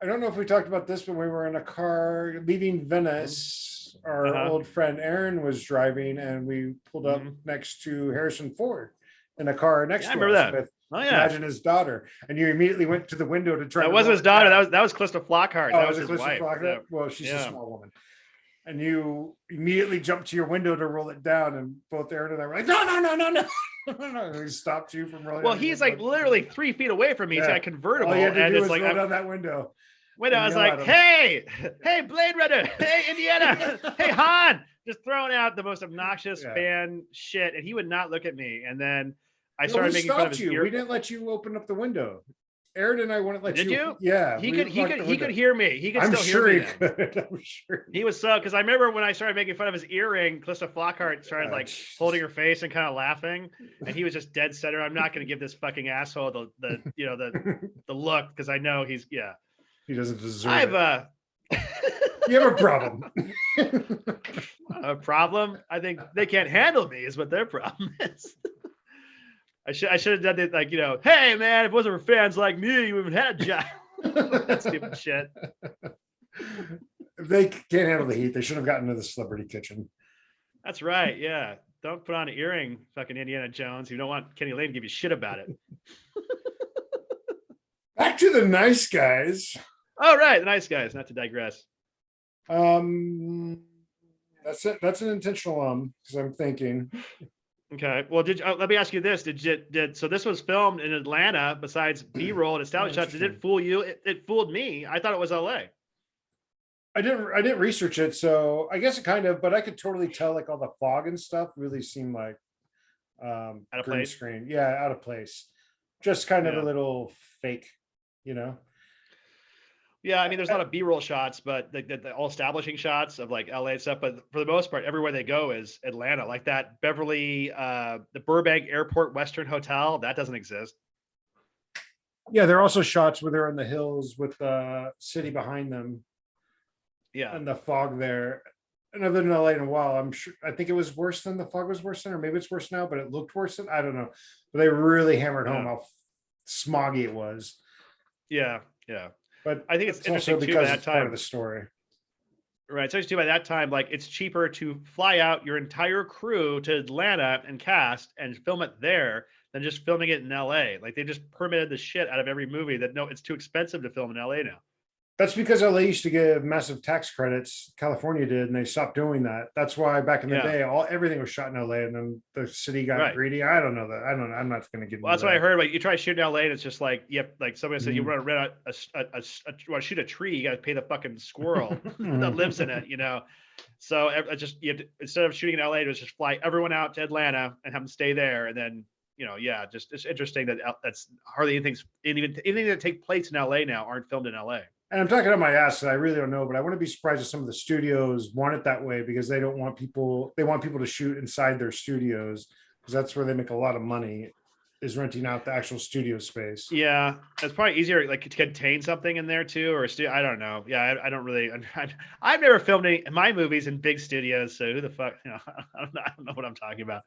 I don't know if we talked about this when we were in a car leaving Venice. Our Uh-huh. old friend Aaron was driving, and we pulled up Mhm. next to Harrison Ford in a car next Yeah, I to remember us that. with Oh yeah, Imagine his daughter, and you immediately went to the window to try. that to wasn't roll his it daughter. down. That was Calista Flockhart. Oh, That was was it his Calista wife. Flockhart? Yeah. Well, she's a Yeah. small woman. And you immediately jumped to your window to roll it down, and both Aaron and I were like, no. No. He stopped you from rolling. Well, down he's your like window. literally 3 feet away from me. He's Yeah. got a convertible, All you had to and do it's was like roll I'm, down that window. when I and was yell like, at him. hey, Blade Runner, hey, Indiana, hey, Han, just throwing out the most obnoxious Yeah. fan shit, and he would not look at me. And then I No, started we making fun of stopped his you. ear. We didn't let you open up the window. Aaron and I wouldn't let Did you. you? Yeah, He we could he locked could the he could window. hear me. He could I'm still sure hear he me then. could. I'm sure. He was so, because I remember when I started making fun of his earring, Calista Flockhart started like Jesus. holding her face and kind of laughing, and he was just dead center. I'm not going to give this fucking asshole the the look, because I know he's He doesn't deserve I've it. You have a problem. a problem. I think they can't handle me is what their problem is. I should have done it like, hey man, if it wasn't for fans like me, you wouldn't have had a job. That stupid shit. If they can't handle the heat, they should have gotten to the celebrity kitchen. That's right. Yeah. Don't put on an earring, fucking Indiana Jones. You don't want Kenny Lane to give you shit about it. Back to the nice guys. Oh, right. The nice guys, not to digress. That's it. That's an intentional because I'm thinking. Okay. Well, let me ask you this. So this was filmed in Atlanta besides B-roll and established shots. Did it fool you? It fooled me. I thought it was LA. I didn't research it, so I guess it kind of, but I could totally tell like all the fog and stuff really seemed like Out of green place? screen. Yeah, out of place. Just kind of Yeah. a little fake, Yeah, I mean, there's a lot of B-roll shots, but the all establishing shots of like LA and stuff. But for the most part, everywhere they go is Atlanta. Like that Beverly, the Burbank Airport Western Hotel, that doesn't exist. Yeah, there are also shots where they're in the hills with the city behind them. Yeah. And the fog there. And other than LA in a while, I think it was worse than the fog was worse than, or maybe it's worse now, but it looked worse than, I don't know. But they really hammered home how smoggy it was. Yeah. Yeah. But I think it's interesting also too because by that it's part of time. the story. Right. So too by that time, like it's cheaper to fly out your entire crew to Atlanta and cast and film it there than just filming it in LA. Like they just permitted the shit out of every movie that it's too expensive to film in LA now. That's because LA used to give massive tax credits. California did, and they stopped doing that. That's why back in the day, everything was shot in LA, and then the city got greedy. I don't know that. I don't know. I'm not going to get. Well, that's what I heard. Like you try shooting in LA, and it's just like, like somebody said, you want to rent want to shoot a tree, you got to pay the fucking squirrel that lives in it, So instead of shooting in LA, it was just fly everyone out to Atlanta and have them stay there, and then just it's interesting that that's hardly anything that take place in LA now aren't filmed in LA. And I'm talking about my ass. I really don't know, but I wouldn't be surprised if some of the studios want it that way because they don't want people. They want people to shoot inside their studios because that's where they make a lot of money. Is renting out the actual studio space. Yeah, it's probably easier like to contain something in there too, or I don't know. Yeah, I don't really. I've never filmed any of my movies in big studios, so who the fuck? I don't know what I'm talking about.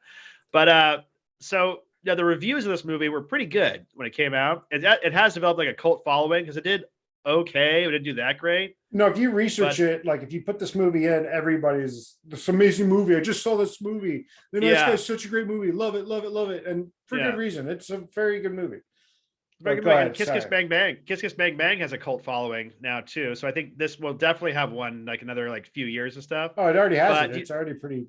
But so yeah, the reviews of this movie were pretty good when it came out. It has developed like a cult following because it did okay. It didn't do that great. No, if you research it, like if you put this movie in, everybody's this amazing movie. I just saw this movie. The Nice Guy's such a great movie. Love it, love it, love it. And for good reason. It's a very good movie. Very good movie. Kiss Kiss Bang Bang. Kiss Kiss Bang Bang has a cult following now too. So I think this will definitely have one like another like few years and stuff. Oh, it already has it. It's already pretty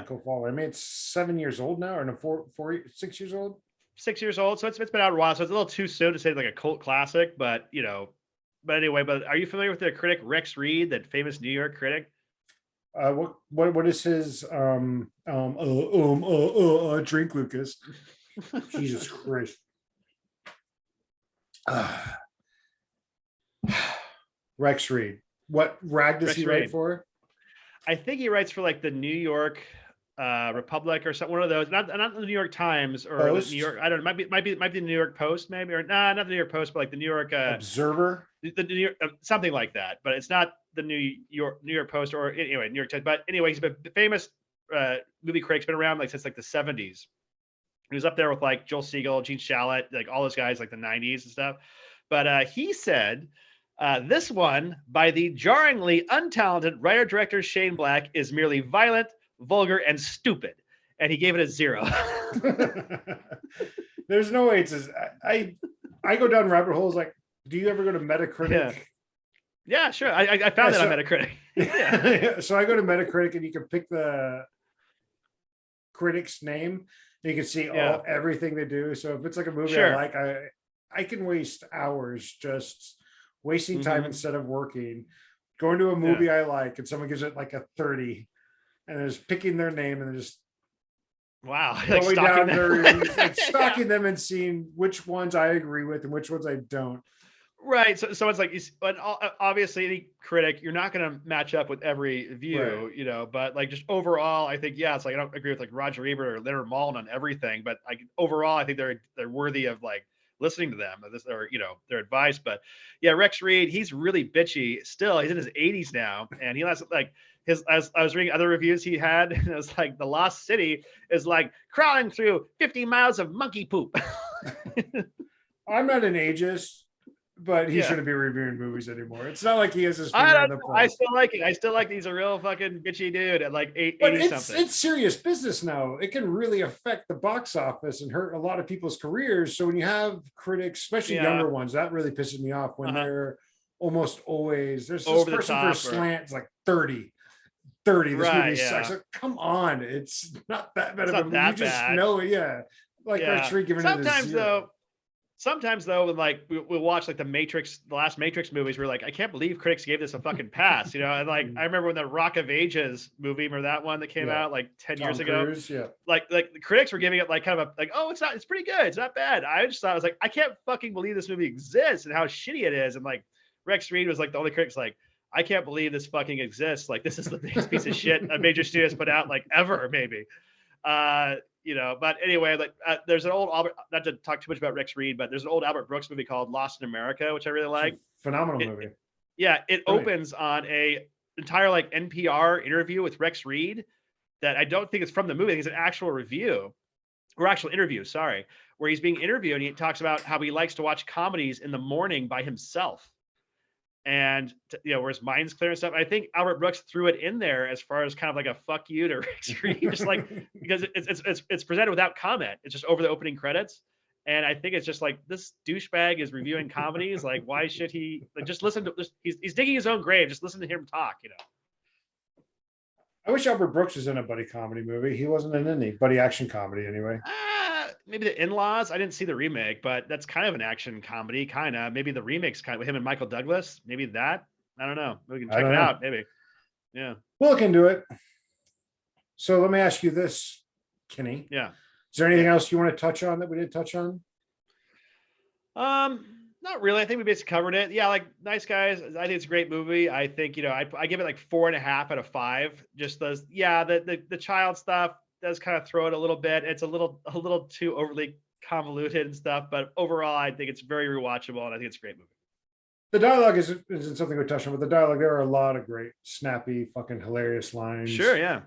cult following. I mean, it's 7 years old now, or no, 6 years old. 6 years old. So it's been out a while. So it's a little too soon to say like a cult classic, but But anyway, are you familiar with the critic Rex Reed, that famous New York critic? What is his drink, Lucas? Jesus Christ. Rex Reed. What rag does he write for? I think he writes for like the New York Republic or something, one of those. Not the New York Times or the New York. I don't know. Might be the New York Post maybe, or not the New York Post, but like the New York Observer. The New York something like that. But it's not the New York Post or anyway New York Times. But anyway, he's been famous movie critic's been around like since like the 70s. He was up there with like Joel Siegel, Gene Shalit, like all those guys like the 90s and stuff. But he said this one by the jarringly untalented writer-director Shane Black is merely violent, vulgar, and stupid. And he gave it a 0. There's no way it's I go down rabbit holes like, do you ever go to Metacritic? Yeah, sure. I found that on Metacritic. Yeah. So I go to Metacritic and you can pick the critic's name. You can see everything they do. So if it's like a movie I like, I can waste hours just wasting time instead of working, going to a movie I like, and someone gives it like a 30. and they're just picking their name and they're just Wow. Like going stalking down them. their reviews, like Yeah. stalking them and seeing which ones I agree with and which ones I don't. Right. So someone's like, but obviously, any critic, you're not going to match up with every Right. view, but like just overall, I think, yeah, it's like I don't agree with like Roger Ebert or Leonard Maltin on everything, but like overall, I think they're worthy of like listening to them or their advice. But yeah, Rex Reed, he's really bitchy still. He's in his 80s now, and he has like as I was reading other reviews he had, and it was like The Lost City is like crawling through 50 miles of monkey poop. I'm not an ageist, but he Yeah. shouldn't be reviewing movies anymore. It's not like he has his I finger on don't the know. I pulse. still like it. I still like he's a real fucking bitchy dude at like But 80 something. it's serious business now. It can really affect the box office and hurt a lot of people's careers. So when you have critics, especially Yeah. younger ones, that really pisses me off when they're almost always there's this Over the person for top slant, it's like 30. This movie Right, sucks. yeah. Like, come on, it's not that bad It's of a not movie. You that just bad. know it, yeah. Like Yeah. Rex Reed giving it a zero. Sometimes though, when like we'll watch like the last Matrix movies, we're like, I can't believe critics gave this a fucking pass, And like I remember when the Rock of Ages movie, remember that one that came Yeah. out like 10 years Tom ago? Cruise, yeah. Like the critics were giving it like kind of a like, oh, it's pretty good, it's not bad. I just thought I was like, I can't fucking believe this movie exists and how shitty it is. And like Rex Reed was like the only critics like, I can't believe this fucking exists. Like this is the biggest piece of shit a major studios put out like ever, maybe. But anyway, like there's an old Albert, not to talk too much about Rex Reed, but there's an old Albert Brooks movie called Lost in America, which I really like. Phenomenal movie. It opens on a entire like NPR interview with Rex Reed that I don't think it's from the movie. I think it's an actual review or actual interview, sorry, where he's being interviewed and he talks about how he likes to watch comedies in the morning by himself. And where his mind's clear and stuff. I think Albert Brooks threw it in there as far as kind of like a fuck you to Rex Reed, just like because it's presented without comment. It's just over the opening credits, and I think it's just like this douchebag is reviewing comedies. Like, why should he like just listen to this? He's digging his own grave. Just listen to him talk. I wish Albert Brooks was in a buddy comedy movie. He wasn't in any buddy action comedy anyway. Maybe The In-Laws. I didn't see the remake, but that's kind of an action comedy, kind of. Maybe the remake's kind of with him and Michael Douglas. Maybe that. I don't know. We can check it out. Maybe. Yeah. We'll look into it. So let me ask you this, Kenny. Yeah. Is there anything else you want to touch on that we didn't touch on? Not really. I think we basically covered it. Yeah, like Nice Guys. I think it's a great movie. I think I give it like 4.5 out of 5. Just the child stuff does kind of throw it a little bit. It's a little too overly convoluted and stuff, but overall, I think it's very rewatchable, and I think it's a great movie. The dialogue isn't something we touched on, but the dialogue, there are a lot of great, snappy, fucking hilarious lines. Sure, yeah.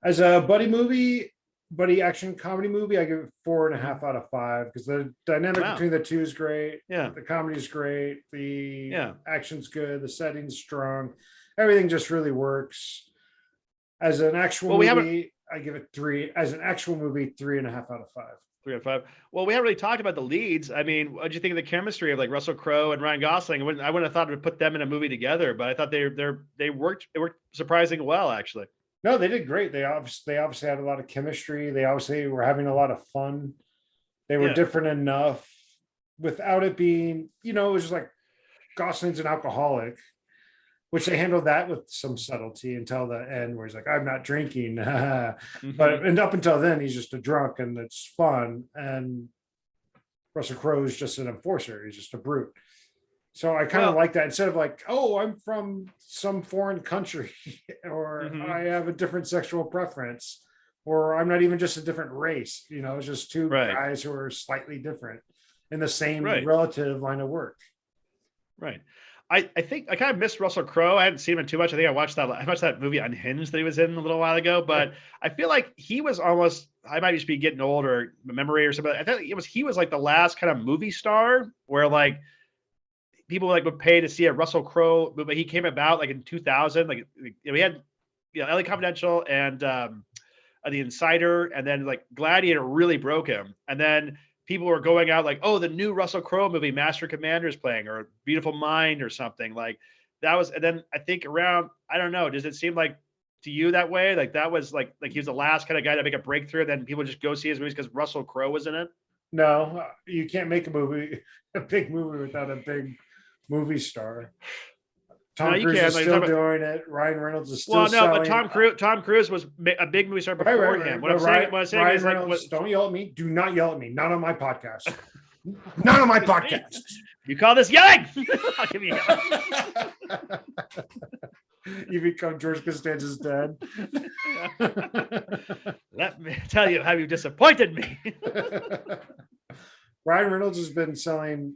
As a buddy action comedy movie, I give it 4.5 out of 5 because the dynamic between the two is great. Yeah, the comedy is great. The action's good. The setting's strong. Everything just really works. As an actual movie, I give it 3. As an actual movie, 3.5 out of 5. 3 out of 5. Well, we haven't really talked about the leads. I mean, what did you think of the chemistry of like Russell Crowe and Ryan Gosling? I wouldn't have thought to put them in a movie together, but I thought they worked surprisingly well, actually. No, they did great. They obviously had a lot of chemistry. They obviously were having a lot of fun. They were different enough without it being, it was just like Gosling's an alcoholic, which they handled that with some subtlety until the end where he's like, I'm not drinking. But and up until then, he's just a drunk and it's fun. And Russell Crowe is just an enforcer. He's just a brute. So I kind of like that instead of like, oh, I'm from some foreign country or I have a different sexual preference or I'm not even just a different race. It's just two guys who are slightly different in the same relative line of work. Right. I think I kind of missed Russell Crowe. I hadn't seen him too much. I think I watched that movie Unhinged that he was in a little while ago, but I feel like he was almost, I might just be getting old or memory or something. I think he was like the last kind of movie star where like people like would pay to see a Russell Crowe movie. He came about like in 2000. Like we had LA Confidential and The Insider, and then like Gladiator really broke him. And then people were going out like, oh, the new Russell Crowe movie, Master Commander, is playing, or Beautiful Mind or something like that was. And then I think around, I don't know, does it seem like to you that way? Like that was like he was the last kind of guy to make a breakthrough. Then people just go see his movies because Russell Crowe was in it. No, you can't make a big movie without a big movie star. Tom you Cruise can. is Like, still talk about, doing it. Ryan Reynolds is still well, no, but selling. Tom Cruise was a big movie star Right, before right, him. right. But Ryan, What I'm saying Ryan is like, Reynolds, don't yell at me. Do not yell at me. Not on my podcast. Not on my podcasts. you call this yelling? I'll give you You become George Costanza's dad. Let me tell you how you disappointed me. Ryan Reynolds has been selling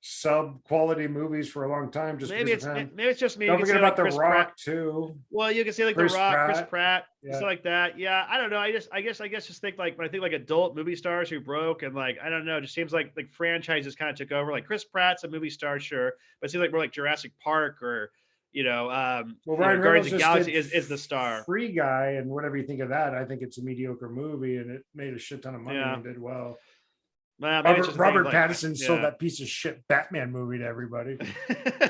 sub-quality movies for a long time. Just Maybe because of him. maybe it's just me. Don't You can forget say, about like, The Chris Rock Pratt. too. Well, you can say like Chris The Rock, Chris Pratt. Pratt, Yeah. stuff like that. Yeah, I don't know. I guess just think like when I think like adult movie stars who broke and like I don't know, it just seems like franchises kind of took over. Like Chris Pratt's a movie star, sure, but it seems like more like Jurassic Park or Well, you know, Ryan Guardians of Reynolds the just Galaxy did is the star. Free Guy, and whatever you think of that, I think it's a mediocre movie, and it made a shit ton of money Yeah. and did well. Well, maybe it's just a thing Robert of, like, Pattinson sold yeah. that piece of shit Batman movie to everybody. I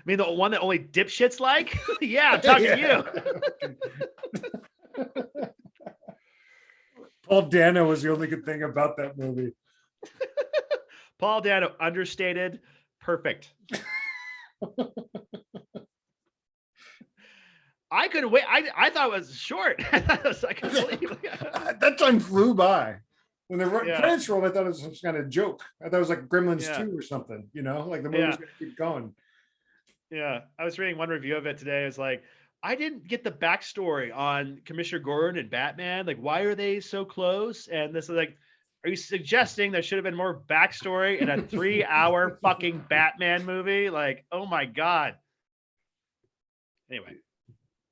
mean, the one that only dipshits like? Yeah, I'm talking to you. Paul Dano was the only good thing about that movie. Paul Dano, understated, perfect. I couldn't wait. I thought it was short. I couldn't believe it. That time flew by. When the Yeah. credits rolled, I thought it was some kind of joke. I thought it was like Gremlins Yeah. 2 or something, you know, like the movie's Yeah. gonna keep going. Yeah, I was reading one review of it today. It was like, I didn't get the backstory on Commissioner Gordon and Batman. Like, why are they so close? And this is like, are you suggesting there should have been more backstory in a 3-hour fucking Batman movie? Like, oh my God. Anyway,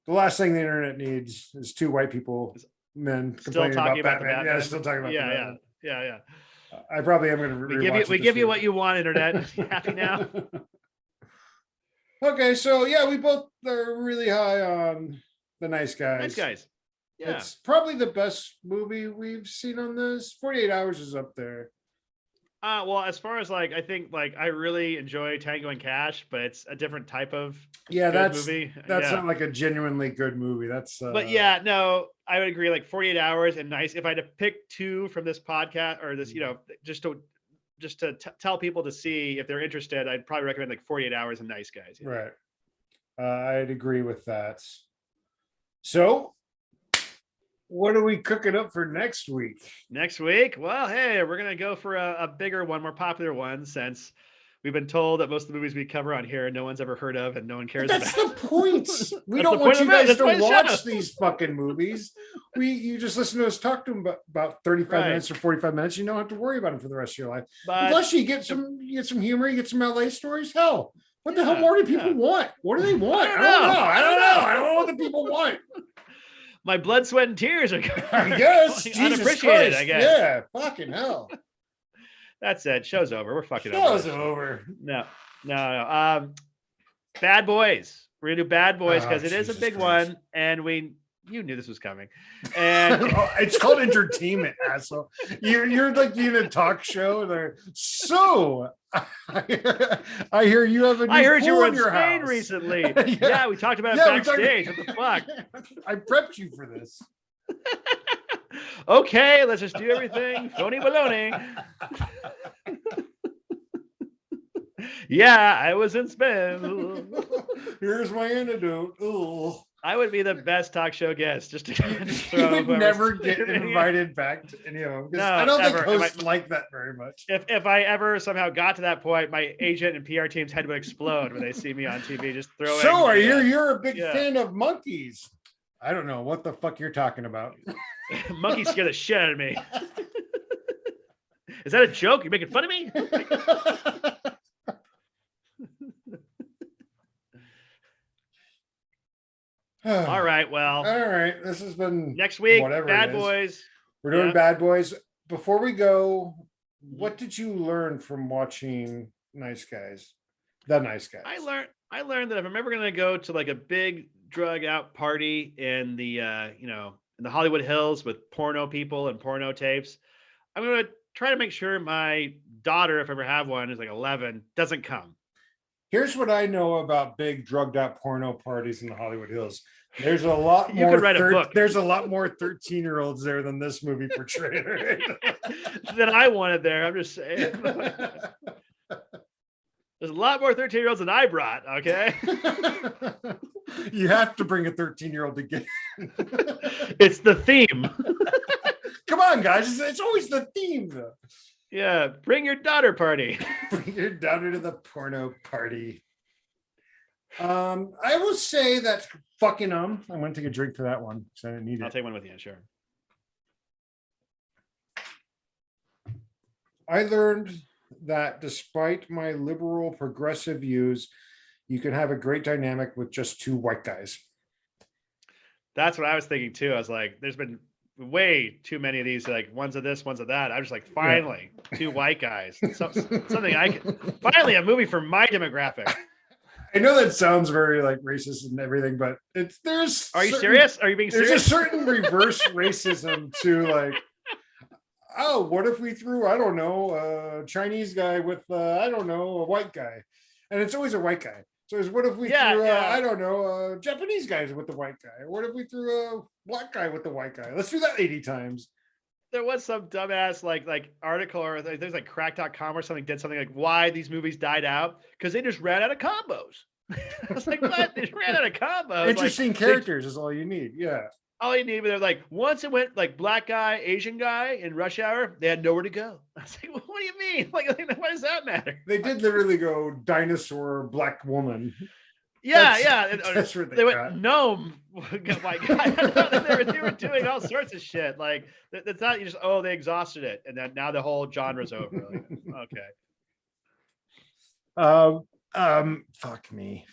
The last thing the internet needs is two white people, men, still complaining talking about about the Batman. Batman. Yeah, still talking about the Yeah, Batman. yeah. I probably am going to We give you what you want, internet. Happy now? Okay, so yeah, we both are really high on The Nice Guys. Nice Guys. Yeah. It's probably the best movie we've seen on this. 48 Hours is up there. Well, as far as like, I think like I really enjoy Tango and Cash, but it's a different type of Yeah, good that's movie. that's Yeah. not like a genuinely good movie. That's But yeah, no, I would agree. Like 48 Hours and Nice. If I had to pick two from this podcast or this, you know, just to tell people to see if they're interested, I'd probably recommend like 48 Hours and Nice Guys. Yeah. right. I'd agree with that. So, what are we cooking up for next week? Next week, well, hey, we're gonna go for a bigger one, more popular one, since we've been told that most of the movies we cover on here, no one's ever heard of and no one cares That's about. the point. We That's don't the want point you of it. guys That's to the point of the watch show. these fucking movies. You just listen to us talk to them about 35 Right. minutes or 45 minutes. You don't have to worry about them for the rest of your life. And But plus, you get some humor, you get some LA stories. Hell, what the hell Yeah, more do people yeah. want? What do they want? I I don't don't know. know. I don't know. I don't know what the people want. my blood, sweat, and tears are I guess. going Jesus unappreciated. Christ. I guess. Yeah. Fucking hell. That's it. Show's over. We're fucking Show's over. over. No. Bad Boys. We're gonna do Bad Boys Oh, because it is a Jesus big Christ. one, and you knew this was coming. And Oh, it's called entertainment, asshole. You're like in a talk show. There. So I hear you have a new I heard you pool were in in your Spain house. recently. Yeah. Yeah, we talked about it Yeah, we talked- backstage. What the fuck? I prepped you for this. Okay, let's just do everything. Phony baloney. Yeah, I was in Spain. Here's my antidote. Ugh. I would be the best talk show guest. Just to You throw would whoever's- never get invited back to any of them. 'Cause No, I don't think ever. hosts like that very much. If I ever somehow got to that point, my agent and PR team's head would explode when they see me on TV. Just throwing. So I hear you're a big Yeah. fan of monkeys. I don't know what the fuck you're talking about. Monkeys scare the shit out of me. Is that a joke? You're making fun of me? All right. Well, All right. This has been next week, whatever Bad it is. Boys. We're doing Yeah. Bad Boys. Before we go, what did you learn from watching Nice Guys? The Nice Guys. I learned that if I'm ever gonna go to like a big drug out party in the in the Hollywood Hills with porno people and porno tapes, I'm gonna try to make sure my daughter, if I ever have one, is like 11, doesn't come. Here's what I know about big drugged out porno parties in the Hollywood Hills. There's a lot You more. could write a book. There's a lot more 13-year-olds there than this movie portrayed. Than I wanted there. I'm just saying. There's a lot more 13-year-olds than I brought. Okay. You have to bring a 13-year-old to get. It's the theme. Come on, guys. It's always the theme, though. Yeah. Bring your daughter party. Bring your daughter to the porno party. I will say that fucking I'm going to take a drink for that one because I didn't need I'll it. take one with you. Sure. I learned that despite my liberal progressive views, you can have a great dynamic with just two white guys. That's what I was thinking too. I was like, there's been way too many of these, like ones of this, ones of that. I was just like, finally, two white guys. Something I can finally a movie for my demographic. I know that sounds very like racist and everything, but there's. Are you serious? Are you being serious? There's a certain reverse racism to like, oh, what if we threw, I don't know, a Chinese guy with, I don't know, a white guy, and it's always a white guy. So it's what if we threw, I don't know, Japanese guys with the white guy? What if we threw a black guy with the white guy? Let's do that 80 times. There was some dumbass like article or there's like crack.com or something did something like why these movies died out because they just ran out of combos. I was like, what? They just ran out of combos. Interesting like, characters is all you need. Yeah. All you need, but they're like, once it went like black guy, Asian guy in Rush Hour, they had nowhere to go. I was like, well, what do you mean? Like, why does that matter? They did literally go dinosaur black woman. Yeah. That's where they went gnome white guy. they were doing all sorts of shit. Like, it's not you just, they exhausted it. And then now the whole genre's over. Like, okay. Fuck me.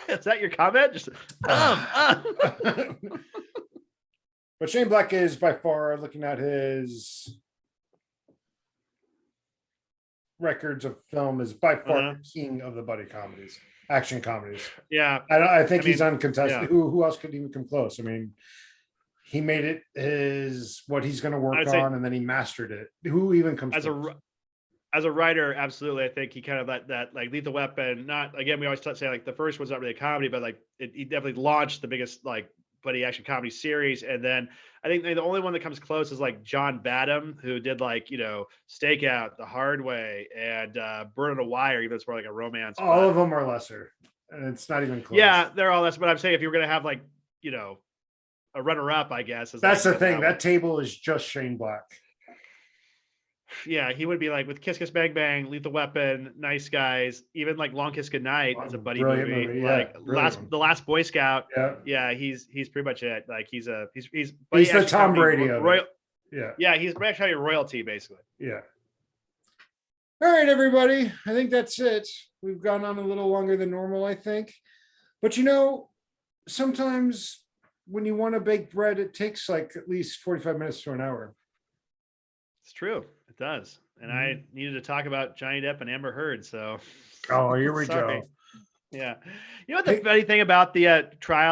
Is that your comment? Just But Shane Black is by far, looking at his records of film, is by far the king of the buddy comedies, action comedies. Yeah. I think he's uncontested. Yeah. Who else could even come close? I mean, he made it what he's going to work on, and then he mastered it. Who even comes close? As a writer, absolutely. I think he kind of that like Lethal Weapon, not again, we always say like the first one's not really a comedy, but like he definitely launched the biggest like buddy action comedy series. And then I think the only one that comes close is like John Badham, who did like, Stakeout, The Hard Way, and Burn on a Wire, even though it's more like a romance. All of them are lesser. And it's not even close. Yeah, they're all lesser. But I'm saying if you were going to have like, a runner-up, I guess. That's like, the thing. That table is just Shane Black. Yeah, he would be like with Kiss Kiss Bang Bang, Lethal Weapon, Nice Guys, even like Long Kiss Goodnight as a buddy movie. Yeah, like the Last Boy Scout. Yeah, he's pretty much it. Like he's the Tom Brady of it. Yeah, he's actually royalty basically. Yeah. All right, everybody. I think that's it. We've gone on a little longer than normal, I think. But sometimes when you want to bake bread, it takes like at least 45 minutes to an hour. It's true. It does. And I needed to talk about Johnny Depp and Amber Heard. So. Oh, here we go. Yeah. You know what the funny thing about the trial